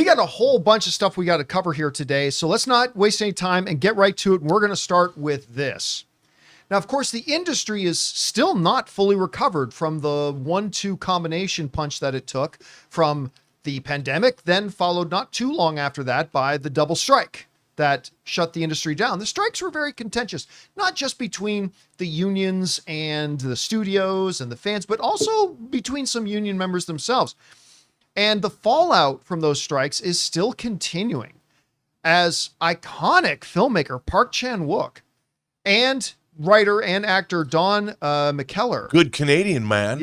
We got a whole bunch of stuff we got to cover here today, so let's not waste any time and get right to it. We're going to start with this. Now, of course, the industry is still not fully recovered from the 1-2 combination punch that it took from the pandemic, then followed not too long after that by the double strike that shut the industry down. The strikes were very contentious, not just between the unions and the studios and the fans, but also between some union members themselves. And the fallout from those strikes is still continuing as iconic filmmaker Park Chan-wook and writer and actor Don McKellar, good Canadian man,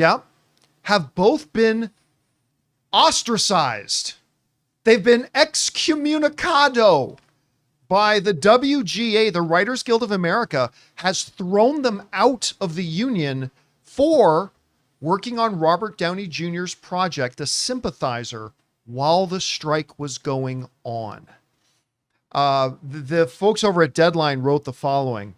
have both been ostracized. They've been excommunicado by the WGA. The Writers Guild of America has thrown them out of the union for working on Robert Downey Jr.'s project, The Sympathizer, while the strike was going on. The folks over at Deadline wrote the following.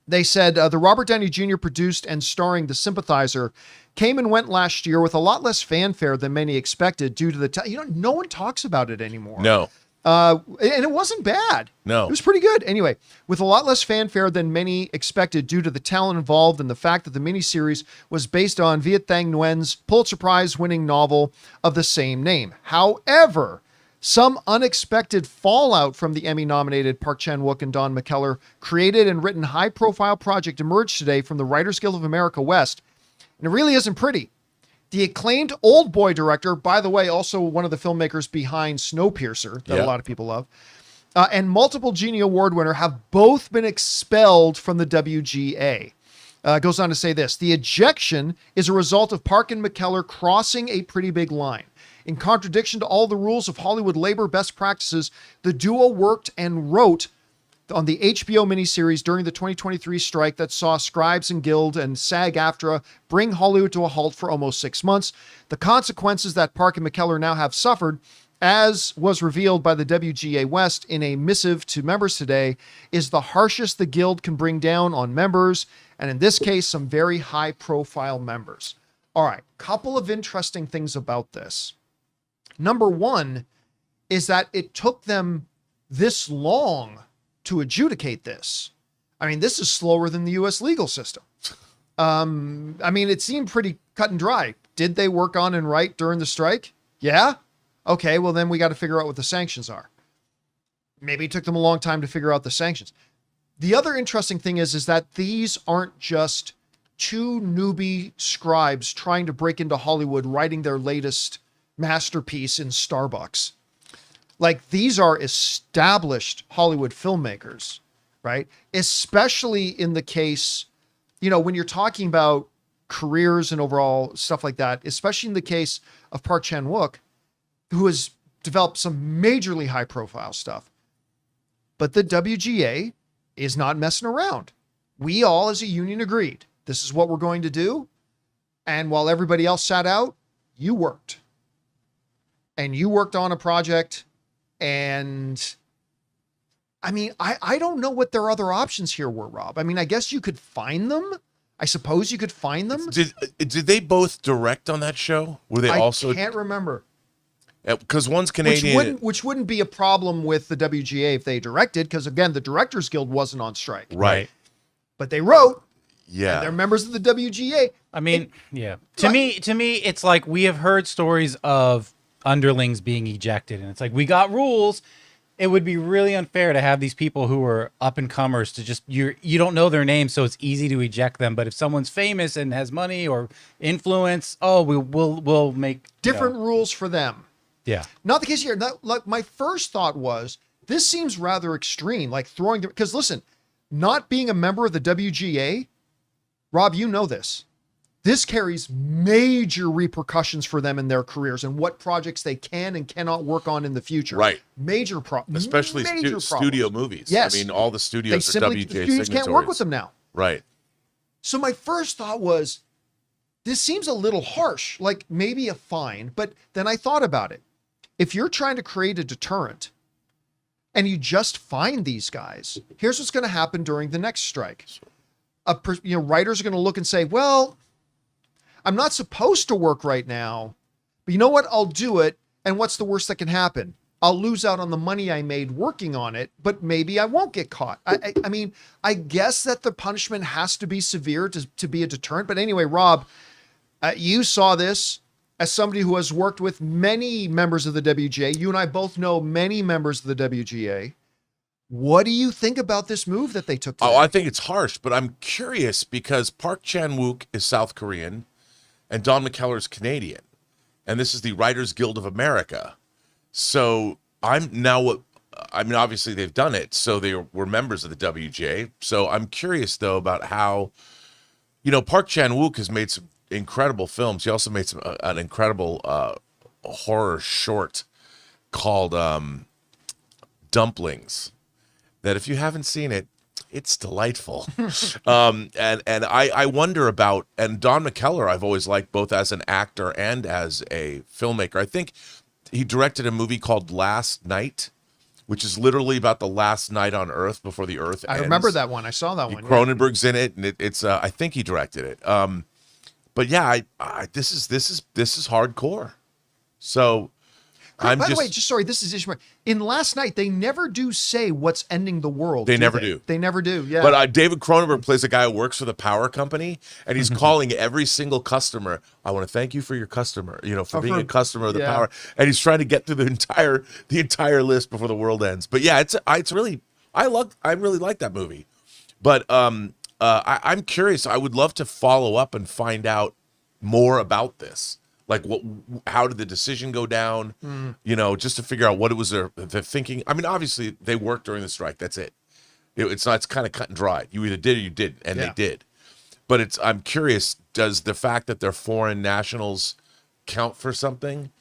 They said, the Robert Downey Jr. produced and starring The Sympathizer came and went last year with a lot less fanfare than many expected due to the no one talks about it anymore. No. And it wasn't bad. No. It was pretty good. Anyway, with a lot less fanfare than many expected due to the talent involved and the fact that the miniseries was based on Viet Thanh Nguyen's Pulitzer Prize winning novel of the same name. However, some unexpected fallout from the Emmy-nominated Park Chan-wook and Don McKellar created and written high-profile project emerged today from the Writers Guild of America West, and it really isn't pretty. The acclaimed Old Boy director, by the way, also one of the filmmakers behind Snowpiercer, that a lot of people love, and multiple Genie Award winner have both been expelled from the WGA. Goes on to say this: the ejection is a result of Park and McKellar crossing a pretty big line. In contradiction to all the rules of Hollywood labor best practices, the duo worked and wrote on the HBO miniseries during the 2023 strike that saw Scribes and Guild and SAG-AFTRA bring Hollywood to a halt for almost 6 months. The consequences that Park and McKellar now have suffered, as was revealed by the WGA West in a missive to members today, is the harshest the Guild can bring down on members, and in this case, some very high-profile members. All right, couple of interesting things about this. Number one is that it took them this long to adjudicate this. I mean, this is slower than the U.S. legal system. I mean, it seemed pretty cut and dry. Did they work on and write during the strike? Yeah. Okay, well, then we got to figure out what the sanctions are. Maybe it took them a long time to figure out the sanctions. The other interesting thing is that these aren't just two newbie scribes trying to break into Hollywood, writing their latest masterpiece in Starbucks. Like, these are established Hollywood filmmakers, right? Especially in the case, when you're talking about careers and overall stuff like that, especially in the case of Park Chan-wook, who has developed some majorly high profile stuff. But the WGA is not messing around. We all as a union agreed, this is what we're going to do. And while everybody else sat out, you worked. And you worked on a project. And I mean, I don't know what their other options here were, Rob. I mean, I guess you could find them. I suppose you could find them. Did they both direct on that show? Were they also? I can't remember. Because one's Canadian. Which wouldn't be a problem with the WGA if they directed, because again, the Directors Guild wasn't on strike. Right. But they wrote. Yeah. And they're members of the WGA. I mean, To me, it's like we have heard stories of underlings being ejected, and it's like, we got rules. It would be really unfair to have these people who are up and comers to just, you don't know their name, so it's easy to eject them. But if someone's famous and has money or influence, we'll make different rules for them. Yeah. Not the case here. Like, my first thought was, this seems rather extreme, like throwing them, because listen, not being a member of the WGA, Rob, you know this. This carries major repercussions for them in their careers and what projects they can and cannot work on in the future. Right. Major problems. Especially studio movies. Yes. I mean, all the studios are WGA signatories. Can't work with them now. Right. So my first thought was, this seems a little harsh, like maybe a fine. But then I thought about it. If you're trying to create a deterrent and you just fine these guys, here's what's going to happen during the next strike. Writers are going to look and say, well, I'm not supposed to work right now, but you know what? I'll do it. And what's the worst that can happen? I'll lose out on the money I made working on it, but maybe I won't get caught. I mean, I guess that the punishment has to be severe to be a deterrent. But anyway, Rob, you saw this as somebody who has worked with many members of the WGA. You and I both know many members of the WGA. What do you think about this move that they took today? Oh, I think it's harsh, but I'm curious because Park Chan-wook is South Korean and Don McKellar is Canadian. And this is the Writers Guild of America. So obviously they've done it. So they were members of the WGA. So I'm curious, though, about how, Park Chan-wook has made some incredible films. He also made an incredible horror short called Dumplings, that if you haven't seen it, it's delightful. And I wonder about, and Don McKellar I've always liked both as an actor and as a filmmaker. I think he directed a movie called Last Night, which is literally about the last night on Earth before the Earth ends. I remember that one. I saw that one. Cronenberg's in it, and it's I think he directed it. But yeah, this is hardcore. So By the way, sorry, this is Ishmael. In Last Night, they never do say what's ending the world. They never do. They never do. Yeah. But David Cronenberg plays a guy who works for the power company, and he's calling every single customer. I want to thank you for your customer, for being a customer of the power. And he's trying to get through the entire list before the world ends. But yeah, I really like that movie. But I'm curious. I would love to follow up and find out more about this. Like how did the decision go down? Just to figure out what it was they're thinking. I mean, obviously they worked during the strike. That's it. It's kind of cut and dry. You either did or you didn't, and they did. But I'm curious, does the fact that they're foreign nationals count for something?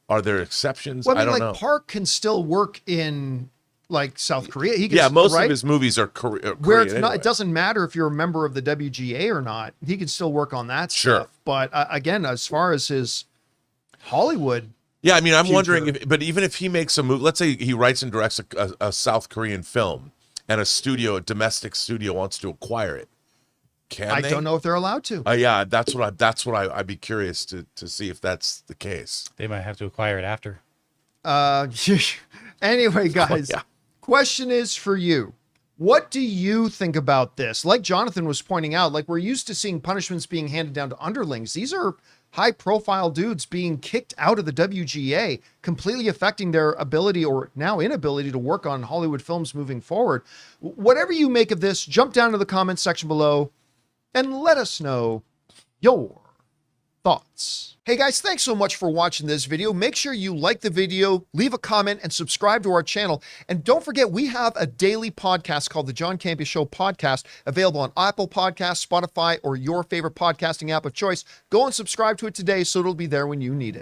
Are there exceptions? Well, I don't know. Park can still work in like South Korea. He can, most of his movies are Korean. Where it's not, anyway. it doesn't matter if you're a member of the WGA or not. He can still work on that stuff. But again, as far as his Hollywood, yeah, I mean, I'm wondering but even if he makes a movie, let's say he writes and directs a South Korean film, and a domestic studio wants to acquire it. I don't know if they're allowed to. Yeah, that's what I'd be curious to see if that's the case. They might have to acquire it after. Anyway, guys. Question is for you. What do you think about this? Like Jonathan was pointing out, like we're used to seeing punishments being handed down to underlings. These are high-profile dudes being kicked out of the WGA, completely affecting their ability or now inability to work on Hollywood films moving forward. Whatever you make of this, jump down to the comments section below and let us know your thoughts. Hey guys, thanks so much for watching this video. Make sure you like the video, leave a comment, and subscribe to our channel. And don't forget, we have a daily podcast called the John Campea Show podcast, available on Apple Podcasts, Spotify, or your favorite podcasting app of choice. Go and subscribe to it today so it'll be there when you need it.